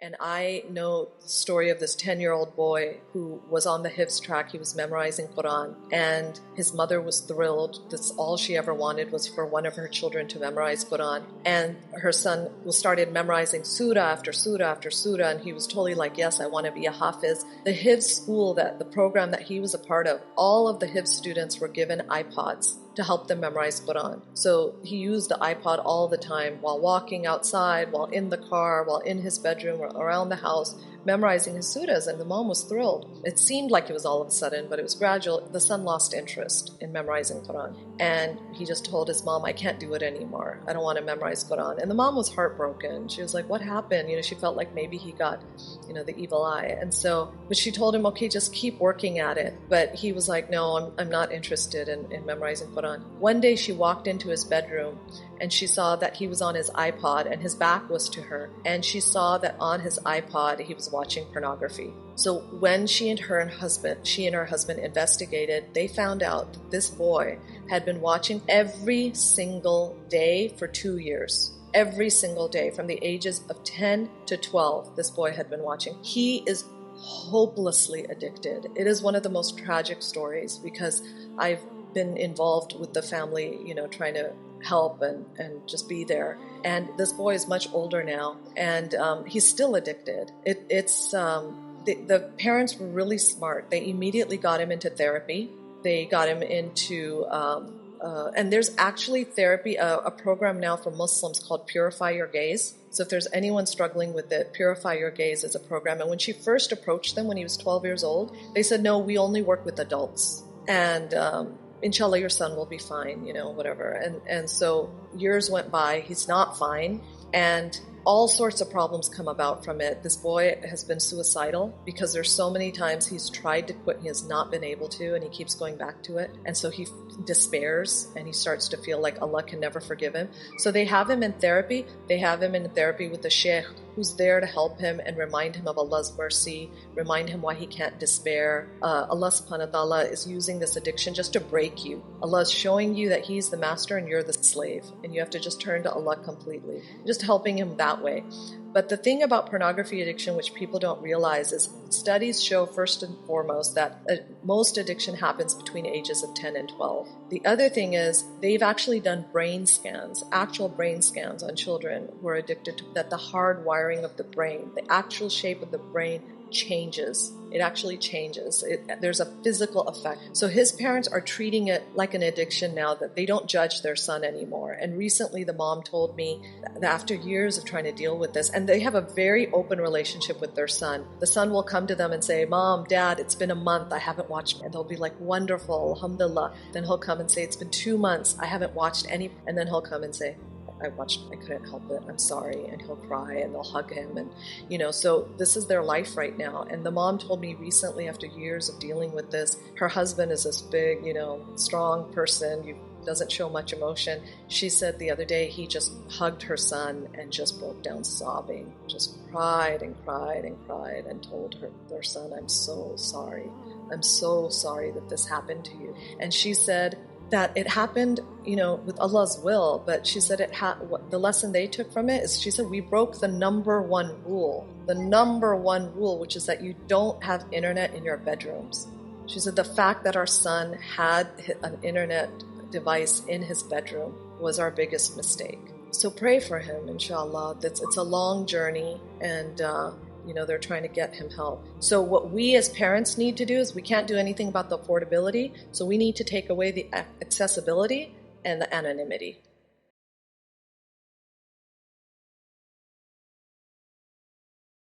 And I know the story of this 10-year-old boy who was on the Hifz track. He was memorizing Quran, and his mother was thrilled. That's all she ever wanted, was for one of her children to memorize Quran. And her son started memorizing surah after surah after surah, and he was totally like, yes, I want to be a Hafiz. The Hifz school, the program that he was a part of, all of the Hifz students were given iPods to help them memorize Quran. So he used the iPod all the time, while walking outside, while in the car, while in his bedroom, or around the house, memorizing his surahs, and the mom was thrilled. It seemed like it was all of a sudden, but it was gradual. The son lost interest in memorizing Quran, and he just told his mom, I can't do it anymore. I don't want to memorize Quran. And the mom was heartbroken. She was like, what happened? She felt like maybe he got, the evil eye. And so, but she told him, okay, just keep working at it. But he was like, no, I'm not interested in memorizing Quran. One day she walked into his bedroom, and she saw that he was on his iPod and his back was to her. And she saw that on his iPod, he was watching pornography. So when she and her husband investigated, they found out that this boy had been watching every single day for 2 years. Every single day, from the ages of 10 to 12, this boy had been watching. He is hopelessly addicted. It is one of the most tragic stories, because I've been involved with the family, trying to help and just be there. And this boy is much older now, and he's still addicted. The parents were really smart. They immediately got him into therapy. They got him into, and there's actually therapy, a program now for Muslims called Purify Your Gaze. So if there's anyone struggling with it, Purify Your Gaze is a program. And when she first approached them when he was 12 years old, they said, no, we only work with adults. And inshallah, your son will be fine, whatever. And so years went by, he's not fine, and all sorts of problems come about from it. This boy has been suicidal because there's so many times he's tried to quit and he has not been able to, and he keeps going back to it. And so he despairs, and he starts to feel like Allah can never forgive him. So they have him in therapy. They have him in therapy with a sheikh who's there to help him and remind him of Allah's mercy, remind him why he can't despair. Allah subhanahu wa ta'ala is using this addiction just to break you. Allah is showing you that He's the master and you're the slave, and you have to just turn to Allah completely. Just helping him that way. But the thing about pornography addiction, which people don't realize, is studies show first and foremost that most addiction happens between ages of 10 and 12. The other thing is they've actually done brain scans, actual brain scans on children who are addicted to that. The hard wiring of the brain, the actual shape of the brain changes. It actually changes. There's a physical effect. So his parents are treating it like an addiction now, that they don't judge their son anymore. And recently the mom told me that after years of trying to deal with this, and they have a very open relationship with their son. The son will come to them and say, Mom, Dad, it's been a month, I haven't watched. And they'll be like, wonderful, alhamdulillah. Then he'll come and say, it's been 2 months, I haven't watched any. And then he'll come and say, I couldn't help it, I'm sorry. And he'll cry, and they'll hug him. And, so this is their life right now. And the mom told me recently, after years of dealing with this, her husband is this big, strong person, doesn't show much emotion. She said the other day he just hugged her son and just broke down sobbing, just cried and cried and cried, and told their son, I'm so sorry. I'm so sorry that this happened to you. And she said that it happened, with Allah's will, but she said the lesson they took from it is, she said, we broke the number one rule, which is that you don't have internet in your bedrooms. She said the fact that our son had an internet device in his bedroom was our biggest mistake. So pray for him, inshallah. It's a long journey, and they're trying to get him help. So what we as parents need to do is, we can't do anything about the affordability, so we need to take away the accessibility and the anonymity.